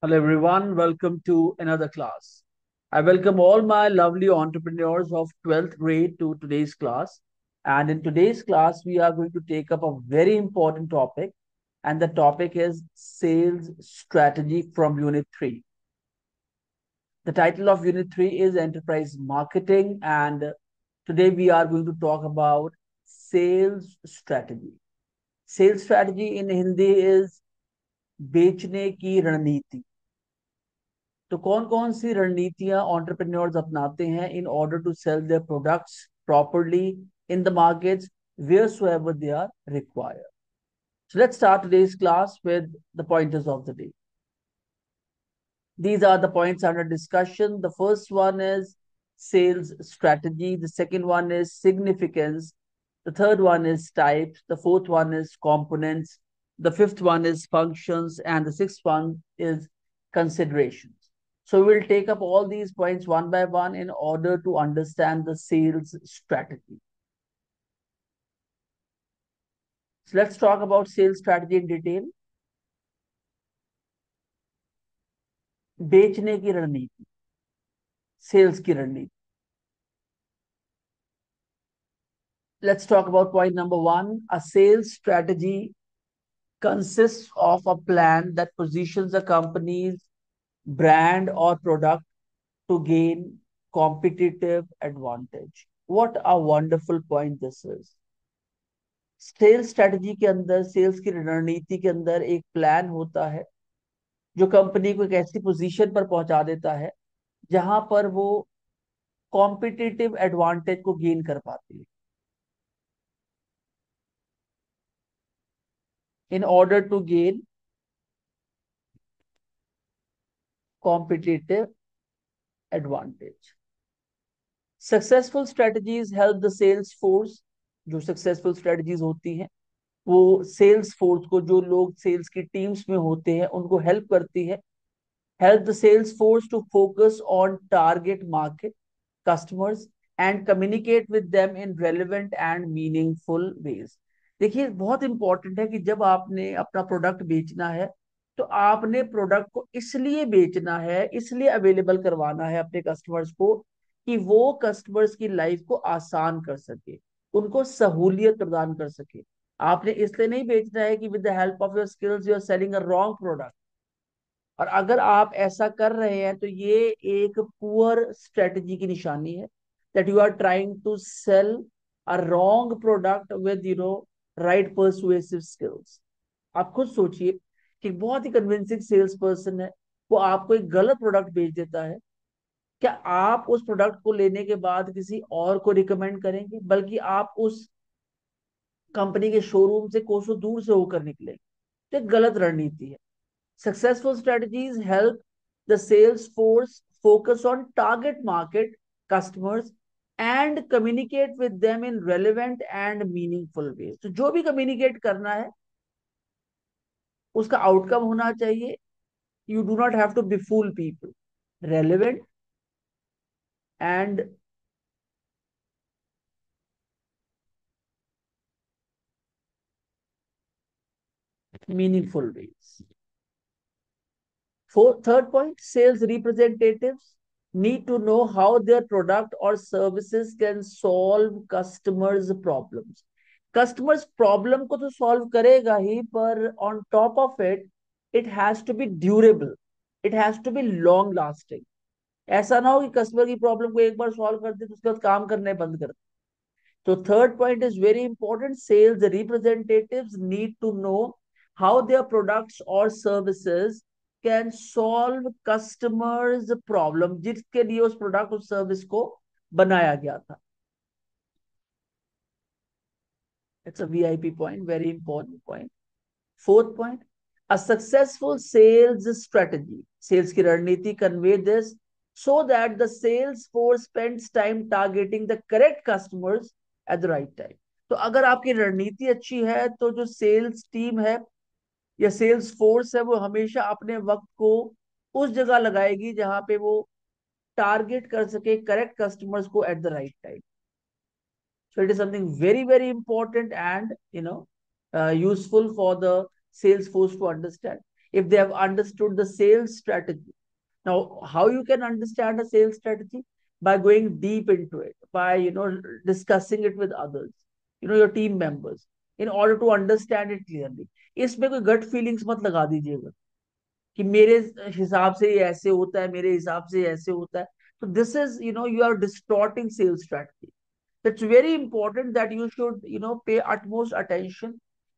Hello everyone, welcome to another class. I welcome all my lovely entrepreneurs of 12th grade to today's class. And in today's class, we are going to take up a very important topic, and the topic is sales strategy from Unit 3. The title of Unit 3 is Enterprise Marketing, and today we are going to talk about sales strategy. Sales strategy in Hindi is बेचने की रणनीति. तो कौन कौन सी रणनीतियां entrepreneurs अपनाते हैं in order to sell their products properly in the markets wheresoever they are required. So let's start today's class with the pointers of the day. These are the points under discussion. The first one is sales strategy. The second one is significance. The third one is types. The fourth one is components. The fifth one is functions. And the sixth one is considerations. So we'll take up all these points one by one in order to understand the sales strategy. So let's talk about sales strategy in detail. बेचने की रणनीति, sales की रणनीति. Let's talk about point number one. A sales strategy consists of a plan that positions a company's brand or product to gain competitive advantage. What a wonderful point this is. Sales strategy के अंदर, sales की रणनीति के अंदर एक plan होता है जो कंपनी को एक ऐसी पोजीशन पर पहुंचा देता है जहां पर वो कॉम्पिटिटिव एडवांटेज को गेन कर पाती है. In order to gain competitive advantage, successful strategies help the sales force. जो सक्सेसफुल स्ट्रेटजीज होती हैं वो सेल्स फोर्स को, जो लोग सेल्स की टीम्स में होते हैं, उनको हेल्प करती है. Help the sales force to focus on target market customers and communicate with them in relevant and meaningful ways. देखिए, बहुत इंपॉर्टेंट है कि जब आपने अपना प्रोडक्ट बेचना है तो आपने प्रोडक्ट को इसलिए बेचना है, इसलिए अवेलेबल करवाना है अपने कस्टमर्स को कि वो कस्टमर्स की लाइफ को आसान कर सके, उनको सहूलियत प्रदान कर सके. आपने इसलिए नहीं बेचना है कि with the help of your skills you are selling a wrong product. और अगर आप ऐसा कर रहे हैं तो ये एक पुअर स्ट्रेटजी की निशानी है, that you are trying to sell a wrong product with right persuasive skills. आप खुद सोचिए कि बहुत ही कन्विंसिंग सेल्स पर्सन है, वो आपको एक गलत प्रोडक्ट बेच देता है. क्या आप उस प्रोडक्ट को लेने के बाद किसी और को रिकमेंड करेंगे? बल्कि आप उस कंपनी के शोरूम से कोसों दूर से होकर निकलेंगे. तो एक गलत रणनीति है. Successful strategies help the sales force focus on target market customers and communicate with them in relevant and meaningful ways. तो जो भी communicate करना है उसका outcome होना चाहिए. You do not have to befool people. Relevant and meaningful ways. Third point, sales representatives need to know how their product or services can solve customers' problems. Customers' problem को तो solve करेगा ही, पर on top of it, it has to be durable. It has to be long lasting. ऐसा ना हो कि customer की problem को एक बार सॉल्व कर दे तो उसके बाद काम करने बंद कर दे. तो third point is very important. Sales representatives need to know how their products or services can solve customers problem, जिसके लिए उस प्रोडक्ट और सर्विस को बनाया गया था. It's a VIP point, very important point. Fourth point, a successful sales strategy, sales की रणनीति convey this so that the sales force spends time targeting the correct customers at the right time. तो अगर आपकी रणनीति अच्छी है तो जो सेल्स टीम है या सेल्स फोर्स है वो हमेशा अपने वक्त को उस जगह लगाएगी जहां पे वो टारगेट कर सके करेक्ट कस्टमर्स को at the right time. So it is something very very important and useful for the sales force to understand. if they have understood the sales strategy. Now, how you can understand a sales strategy? By going deep into it, by discussing it with others, your team members, in order to understand it clearly. इसमें कोई gut feelings मत लगा दीजिएगा कि मेरे हिसाब से ये ऐसे होता है, मेरे हिसाब से ये ऐसे होता है. तो this is, you are distorting sales strategy. It's very important that you should, pay utmost attention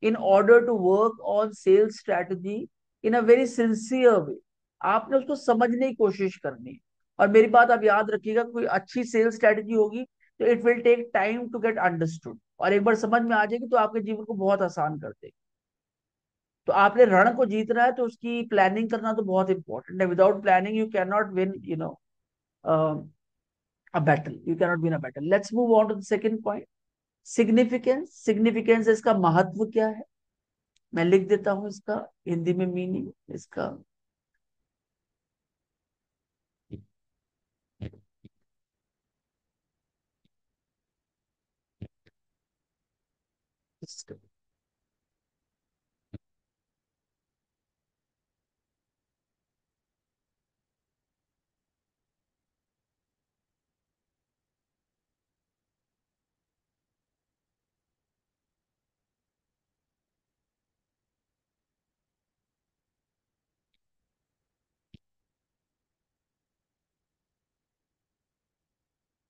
in order to work on sales strategy in a very sincere way. आपने उसको समझने की कोशिश करनी है. और मेरी बात आप याद रखिएगा, कोई अच्छी सेल्स स्ट्रेटजी होगी तो it will take time to get understood, और एक बार समझ में आ जाएगी तो आपके जीवन को बहुत आसान कर देगी. तो आपने रण को जीतना है तो उसकी प्लानिंग करना तो बहुत इंपॉर्टेंट है. Without planning you can not win, a battle. You cannot win a battle. Let's move on to the second point. Significance इसका महत्व क्या है? मैं लिख देता हूं इसका हिंदी में मीनिंग इसका.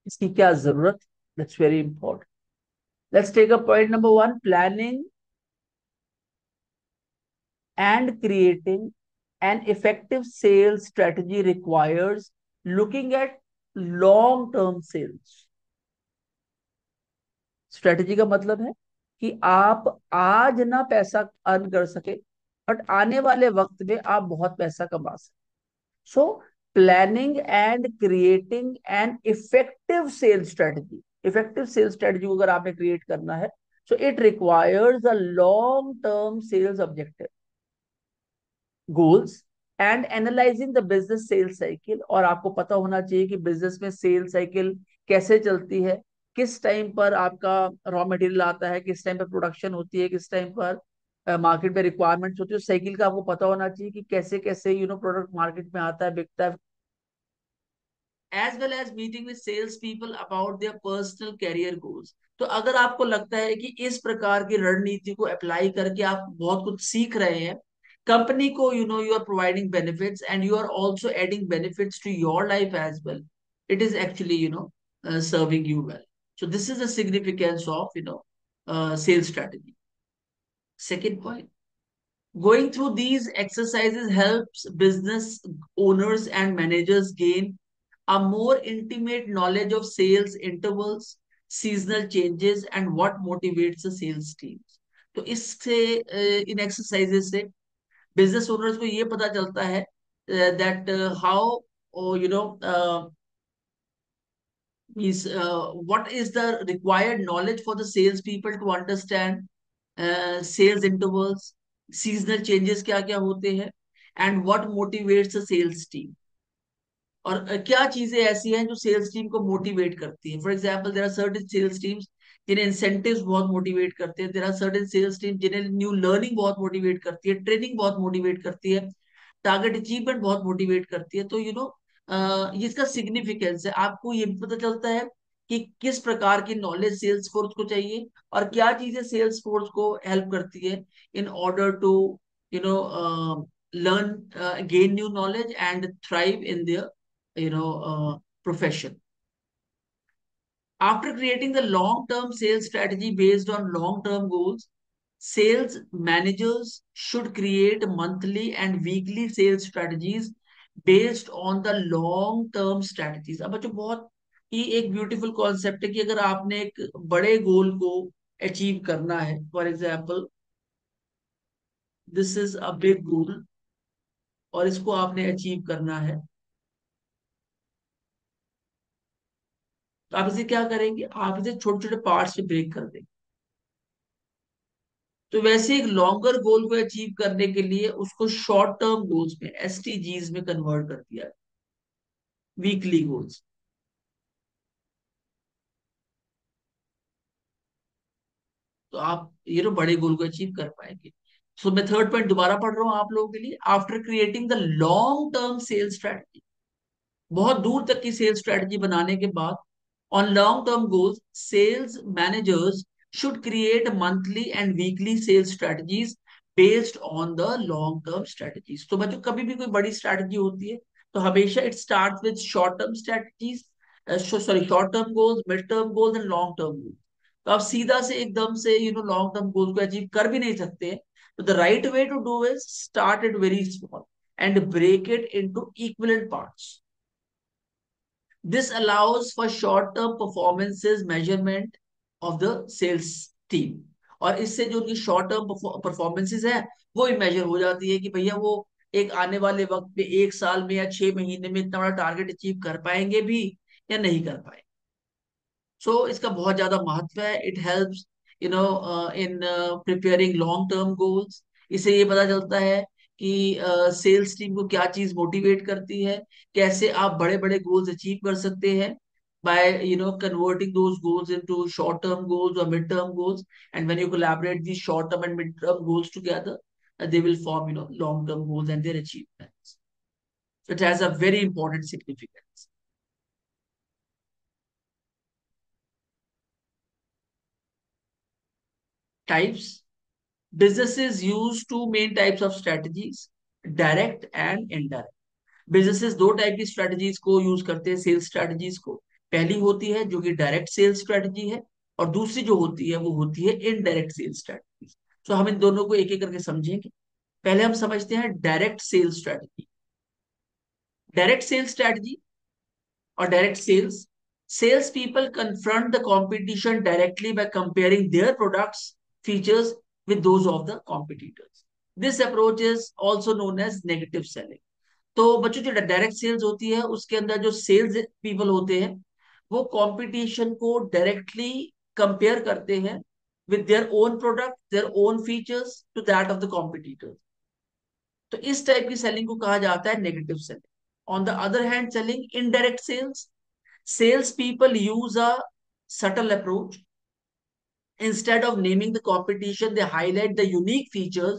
इसकी क्या जरूरत? That's very important. Let's take a point number one. Planning and creating an effective sales strategy requires looking at long term sales. Strategy का मतलब है कि आप आज ना पैसा अर्न कर सके, बट आने वाले वक्त में आप बहुत पैसा कमा सके. So planning and creating an effective sales strategy. Effective sales strategy को अगर आपने क्रिएट करना है, so it requires a long term sales objective, goals, and analysing the business sales cycle. और आपको पता होना चाहिए कि बिजनेस में सेल्स साइकिल कैसे चलती है, किस टाइम पर आपका रॉ मटेरियल आता है, किस टाइम पर प्रोडक्शन होती है, किस टाइम पर मार्केट में रिक्वायरमेंट्स होती है. उस साइकिल का आपको पता होना चाहिए कि कैसे कैसे प्रोडक्ट मार्केट में आता है, बिकता है. As well as meeting with sales people about their personal career goals. तो अगर आपको लगता है कि इस प्रकार की रणनीति को अप्लाई करके आप बहुत कुछ सीख रहे हैं, कंपनी को you are providing benefits and you are also adding benefits to your life as well, it is actually serving you well. So this is the significance of sales strategy. Second point, going through these exercises helps business owners and managers gain a more intimate knowledge of sales intervals, seasonal changes, and what motivates the sales teams. तो इससे इन exercises से business owners को ये पता चलता है that how means what is the required knowledge for the sales people to understand sales intervals, seasonal changes क्या क्या होते हैं, and what motivates the sales team. और क्या चीजें ऐसी हैं जो सेल्स टीम को मोटिवेट करती है. For example, there are certain sales teams जिन्हें इंसेंटिव्स बहुत मोटिवेट करते हैं. There are certain sales team जिन्हें न्यू लर्निंग बहुत मोटिवेट करती है, ट्रेनिंग बहुत मोटिवेट करती है, टारगेट अचीवमेंट बहुत मोटिवेट करती है. तो ये इसका सिग्निफिकेंस है. आपको ये भी पता चलता है कि किस प्रकार की नॉलेज सेल्स फोर्स को चाहिए और क्या चीजें सेल्स फोर्स को हेल्प करती है in order to you know learn, gain new knowledge and thrive in their profession. After creating the long term sales strategy based on long term goals, sales managers should create monthly and weekly sales strategies based on the long term strategies. अब बच्चों, बहुत ही एक beautiful concept है कि अगर आपने एक बड़े गोल को अचीव करना है, for example this is a big goal और इसको आपने अचीव करना है, तो आप इसे क्या करेंगे? आप इसे छोटे छोटे पार्ट्स में ब्रेक कर देंगे. तो वैसे एक लॉन्गर गोल को अचीव करने के लिए उसको शॉर्ट टर्म गोल्स में, एसटीजीज में कन्वर्ट कर दिया, वीकली गोल्स. तो आप बड़े गोल को अचीव कर पाएंगे. सो मैं थर्ड पॉइंट दोबारा पढ़ रहा हूं आप लोगों के लिए। After creating the long term sales strategy, बहुत दूर तक की सेल्स स्ट्रेटजी बनाने के बाद, on long term goals, sales managers should create monthly and weekly sales strategies based on the long term strategies. तो बच्चों कभी भी कोई बड़ी स्ट्रैटेजी होती है तो हमेशा it start with short term strategies, sorry short term goals, mid term goals and long term goals. तो आप सीधा से एकदम से लॉन्ग टर्म गोल को अचीव कर भी नहीं सकते हैं। तो the right way to do is start it very small and break it into equivalent parts. This allows for short-term performances measurement of the sales team। और इससे जो उनकी शॉर्ट टर्म परफॉर्मेंसेज है वो भी मेजर हो जाती है कि भैया वो एक आने वाले वक्त में 1 साल में या 6 महीने में इतना बड़ा टारगेट अचीव कर पाएंगे भी या नहीं कर पाएंगे। सो इसका बहुत ज्यादा महत्व है। It helps in preparing long term goals. इससे ये पता चलता है कि सेल्स टीम को क्या चीज मोटिवेट करती है, कैसे आप बड़े बड़े गोल्स अचीव कर सकते हैं by converting those goals into short term goals और mid term goals. And when you collaborate the short term and mid term goals together, they will form long term goals and their achievements. So it has a very important significance. Types. Businesses use two main types of strategies, direct and indirect। Businesses दो type की strategies को use करते हैं, sales strategies को। पहली होती है जो कि डायरेक्ट सेल्स स्ट्रेटजी है, और दूसरी जो होती है वो होती है इनडायरेक्ट सेल्स स्ट्रेटजी। तो हम इन दोनों को एक एक करके समझेंगे। पहले हम समझते हैं direct sales strategy. Direct sales strategy or direct sales, salespeople confront the competition directly by comparing their products, features with those of the competitors. This approach is also known as negative selling। तो बच्चों जो direct sales होती है उसके अंदर जो sales people होते हैं वो कंपटीशन को डायरेक्टली कंपेयर करते हैं with their own product, their own features to that of the competitors। तो इस टाइप की सेलिंग को कहा जाता है negative selling. On the other hand selling indirect sales, salespeople use a subtle approach। Instead of naming the competition, they highlight the unique features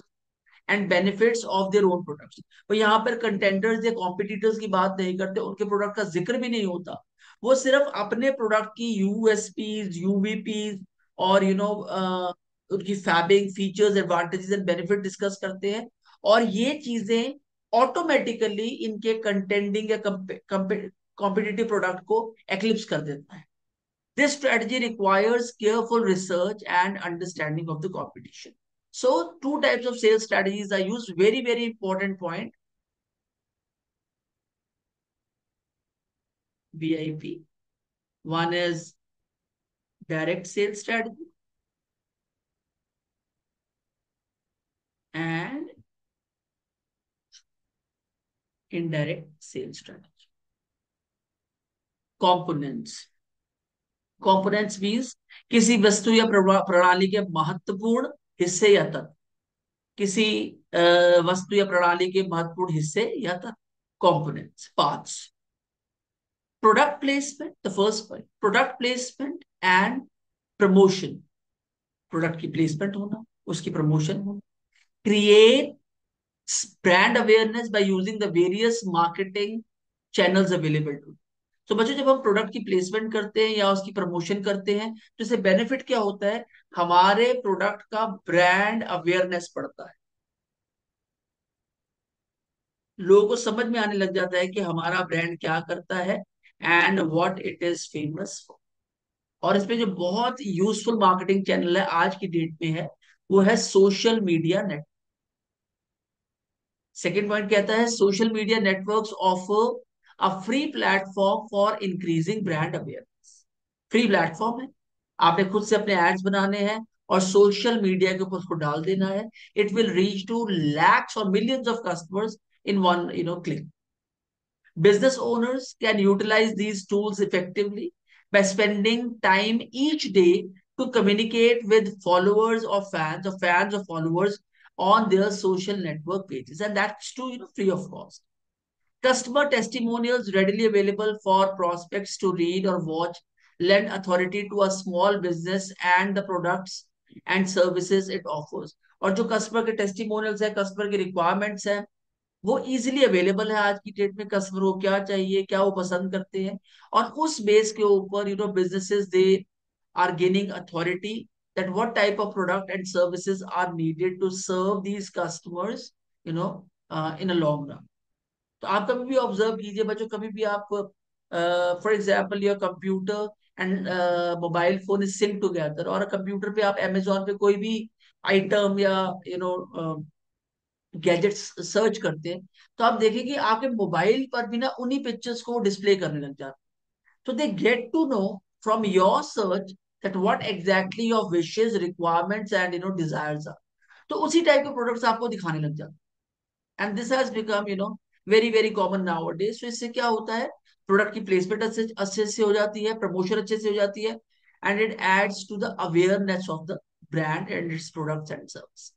and benefits of their own products। तो यहाँ पर contenders या competitors की बात नहीं करते, उनके product का जिक्र भी नहीं होता। वो सिर्फ अपने प्रोडक्ट की यूएसपीज, यूवीपीज और उनकी फैबिंग features, advantages and benefit discuss करते हैं। और ये चीजें ऑटोमेटिकली इनके कंटेंडिंग या कॉम्पिटिटिव प्रोडक्ट को एक्लिप्स कर देता है। This strategy requires careful research and understanding of the competition। So, two types of sales strategies are used. Very, very important point. VIP. One is direct sales strategy and indirect sales strategy। Components। Components means किसी वस्तु या प्रणाली के महत्वपूर्ण हिस्से या तत्व। किसी वस्तु या प्रणाली के महत्वपूर्ण हिस्से या तत्व, components, parts। Product placement, the first point, product placement and promotion। Product की प्लेसमेंट होना, उसकी प्रमोशन होना। Create brand awareness by using the various marketing channels available to. तो बच्चों जब हम प्रोडक्ट की प्लेसमेंट करते हैं या उसकी प्रमोशन करते हैं तो इससे बेनिफिट क्या होता है, हमारे प्रोडक्ट का ब्रांड अवेयरनेस बढ़ता है। लोगों को समझ में आने लग जाता है कि हमारा ब्रांड क्या करता है and what it is famous for. और इसमें जो बहुत यूजफुल मार्केटिंग चैनल है आज की डेट में है वो है social media network. Second point कहता है social media networks offer a free platform for increasing brand awareness. Free platform है, आपने खुद से अपने एड्स बनाने हैं और सोशल मीडिया के ऊपर उसको डाल देना है। It will reach to lakhs और millions of customers in one click. Business owners can utilize these tools effectively by spending time each day to communicate with followers or fans of followers on their social network pages, and that's too free of cost. Customer testimonials readily available for prospects to read or watch lend authority to a small business and the products and services it offers। और जो customer के testimonials है, customer की requirements है, वो easily available है आज की डेट में। कस्टमर को क्या चाहिए, क्या वो पसंद करते हैं, और उस बेस के ऊपर businesses they are gaining authority that what type of product and services are needed to serve these customers you know in a long run. तो आप कभी भी ऑब्जर्व कीजिए बच्चों, कभी भी आप for example your computer and mobile phone is sync together, और कंप्यूटर पे आप अमेजोन पे कोई भी आइटम या गैजेट्स सर्च करते हैं, तो आप देखें कि आपके मोबाइल पर भी ना उन्हीं पिक्चर्स को डिस्प्ले करने लग जाते हैं। तो they get to know from your search that what exactly your wishes, requirements and desires are. तो उसी टाइप के प्रोडक्ट्स आपको दिखाने लग जाते हैं, and this has become very very common now days. तो इससे क्या होता है, प्रोडक्ट की प्लेसमेंट अच्छे अच्छे से हो जाती है, प्रमोशन अच्छे से हो जाती है, and it adds to the awareness of the brand and its products and service.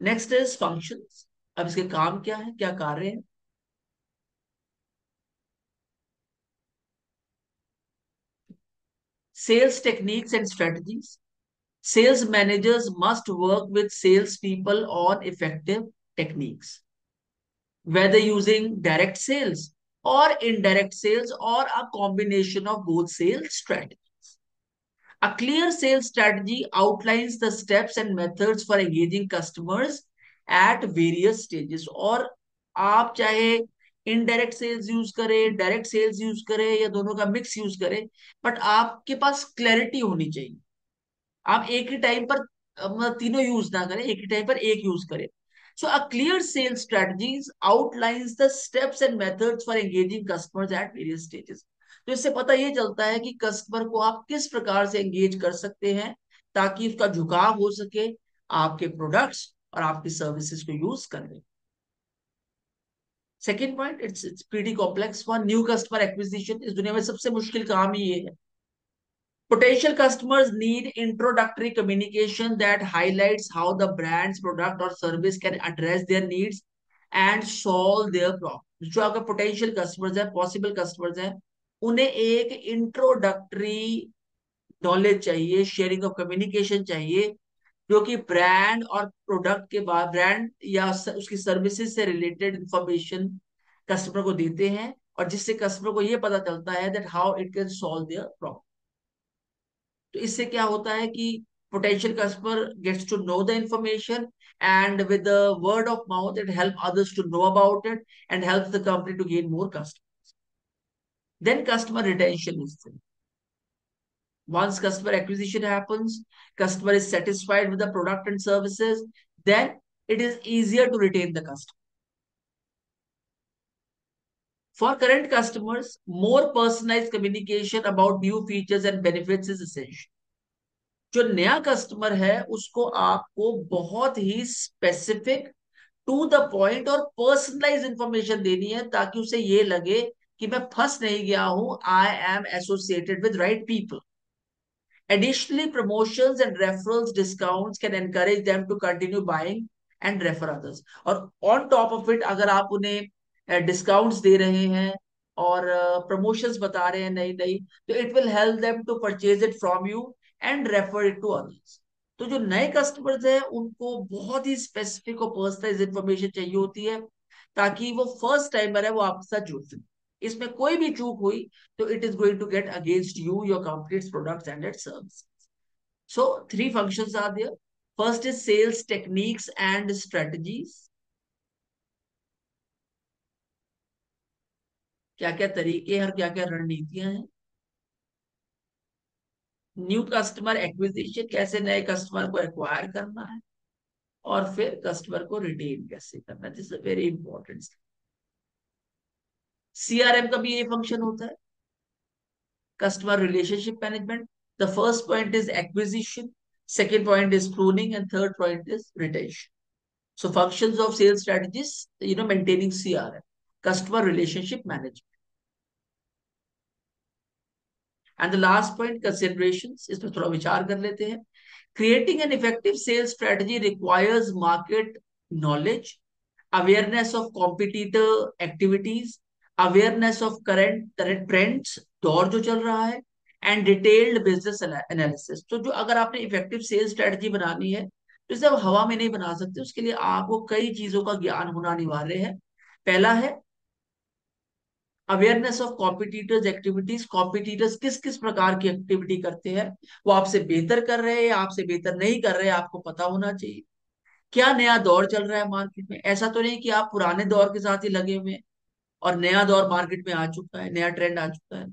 Next is functions. अब इसके काम क्या है, क्या कार्य है? Sales techniques and strategies. Sales managers must work with sales people on effective techniques, whether using direct sales or indirect sales or a combination of both sales strategies. A clear sales strategy outlines the steps and methods for engaging customers at various stages. और आप चाहे indirect sales use करें, direct sales use करें, या दोनों का mix use करें, but आपके पास क्लैरिटी होनी चाहिए। आप एक ही टाइम पर मतलब तीनों यूज ना करें, एक ही टाइम पर एक यूज करें। So a clear sales strategies outlines the steps and methods for engaging customers at various stages. तो इससे पता ये चलता है कि कस्टमर को आप किस प्रकार से एंगेज कर सकते हैं ताकि उसका झुकाव हो सके आपके प्रोडक्ट्स और आपकी सर्विसेज को यूज करने। Second point, it's pretty complex one, new customer acquisition. इस दुनिया में सबसे मुश्किल काम ही ये है। Potential customers need introductory communication that highlights how the brand's product or service can address their needs and solve their problems. जो आपके potential customers हैं, possible customers हैं, उन्हें एक introductory knowledge चाहिए, sharing of communication चाहिए, जो कि ब्रांड और प्रोडक्ट के बाद ब्रांड या उसकी सर्विसेज से रिलेटेड इंफॉर्मेशन कस्टमर को देते हैं, और जिससे कस्टमर को ये पता चलता है that how it can solve their problem. तो इससे क्या होता है कि potential customer gets to know the information, and with the word of mouth it helps others to know about it and helps the company to gain more customers. Then customer retention is there. Once customer acquisition happens, customer is satisfied with the product and services, then it is easier to retain the customer. For current customers, more personalized communication about new features and benefits is essential. जो नया customer है उसको आपको बहुत ही specific, to the point और personalise information देनी है ताकि उसे ये लगे कि मैं फंस नहीं गया हूं, I am associated with right people. Additionally, promotions and referrals discounts can encourage them to continue buying and refer others. और on top of it, अगर आप उन्हें डिस्काउंट्स दे रहे हैं और प्रमोशंस बता रहे हैं नई नई, तो it will help them to purchase it from you and refer it to others. तो जो नए कस्टमर्स हैं उनको बहुत ही स्पेसिफिक और पर्सनलाइज इंफॉर्मेशन चाहिए होती है ताकि वो फर्स्ट टाइमर है वो आपके साथ जुड़ सके। इसमें कोई भी चूक हुई तो it is going to get against you, your company's products and its services. So three functions are there. First is sales techniques and strategies. क्या क्या तरीके हैं और क्या क्या रणनीतियां हैं। न्यू कस्टमर एक्विजिशन, कैसे नए कस्टमर को एक्वायर करना है, और फिर कस्टमर को रिटेन कैसे करना है। This is very important. CRM का भी ये फंक्शन होता है, customer relationship management. The first point is acquisition, second point is pruning, and third point is retention. So functions of sales strategies, maintaining CRM, customer relationship management. And the last point, considerations, इसमें थोड़ा विचार कर लेते हैं। Creating an effective sales strategy requires market knowledge, awareness of competitor activities, awareness of current trends, दौर जो चल रहा है, एंड डिटेल्ड बिजनेस एनालिसिस। तो जो अगर आपने इफेक्टिव सेल्स स्ट्रेटजी बनानी है तो इसे आप हवा में नहीं बना सकते, उसके लिए आपको कई चीजों का ज्ञान होना अनिवार्य है। पहला है awareness of competitors activities, competitors किस किस प्रकार की एक्टिविटी करते हैं, वो आपसे बेहतर कर रहे हैं या आपसे बेहतर नहीं कर रहे हैं, आपको पता होना चाहिए। क्या नया दौर चल रहा है मार्केट में, ऐसा तो नहीं कि आप पुराने दौर के साथ ही लगे हुए हैं और नया दौर मार्केट में आ चुका है, नया ट्रेंड आ चुका है।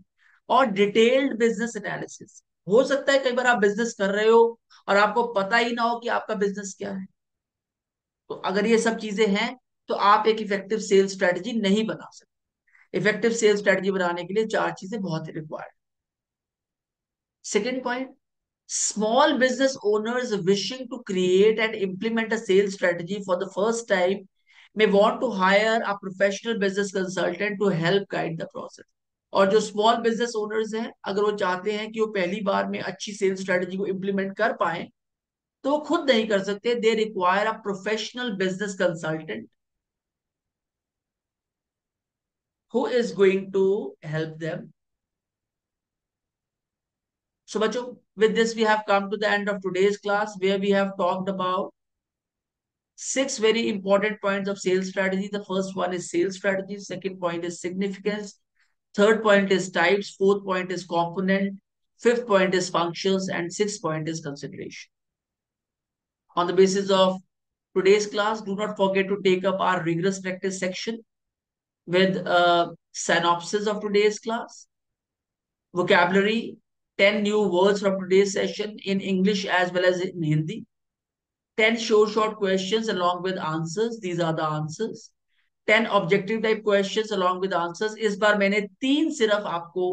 और डिटेल्ड बिजनेस एनालिसिस, हो सकता है कई बार आप बिजनेस कर रहे हो और आपको पता ही ना हो कि आपका बिजनेस क्या है। तो अगर ये सब चीजें हैं तो आप एक इफेक्टिव सेल्स स्ट्रेटजी नहीं बना सकते। इफेक्टिव सेल्स स्ट्रेटजी बनाने के लिए चार चीजें बहुत ही required. Second point, small business owners wishing to create and implement a sales strategy for the first time may want to hire a professional business consultant to help guide the process. और जो small business owners हैं, अगर वो चाहते हैं कि वो पहली बार में अच्छी सेल्स स्ट्रेटजी को इम्प्लीमेंट कर पाए, तो वो खुद नहीं कर सकते। They require a professional business consultant who is going to help them. So बच्चों, with this we have come to the end of today's class where we have talked about six very important points of sales strategy. The first one is sales strategy. Second point is significance. Third point is types. Fourth point is component. Fifth point is functions. And sixth point is consideration. On the basis of today's class, do not forget to take up our rigorous practice section with a synopsis of today's class, vocabulary, 10 new words from today's session in English as well as in Hindi, 10 short questions along with answers. These are the answers. 10 objective type questions along with answers. इस बार मैंने तीन सिर्फ आपको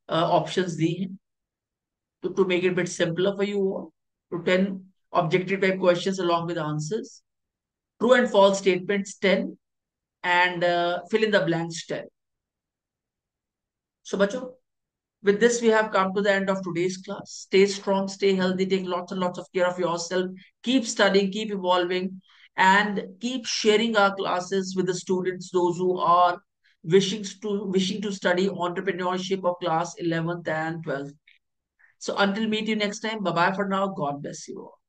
options दी हैं to make it a bit simpler for you all. To 10 objective type questions along with answers. True and false statements 10 and fill in the blanks 10. So बच्चों, with this we have come to the end of today's class. Stay strong, stay healthy, take lots and lots of care of yourself. Keep studying, keep evolving, and keep sharing our classes with the students, those who are wishing to study entrepreneurship of class 11th and 12th. So until meet you next time, bye bye for now. God bless you all.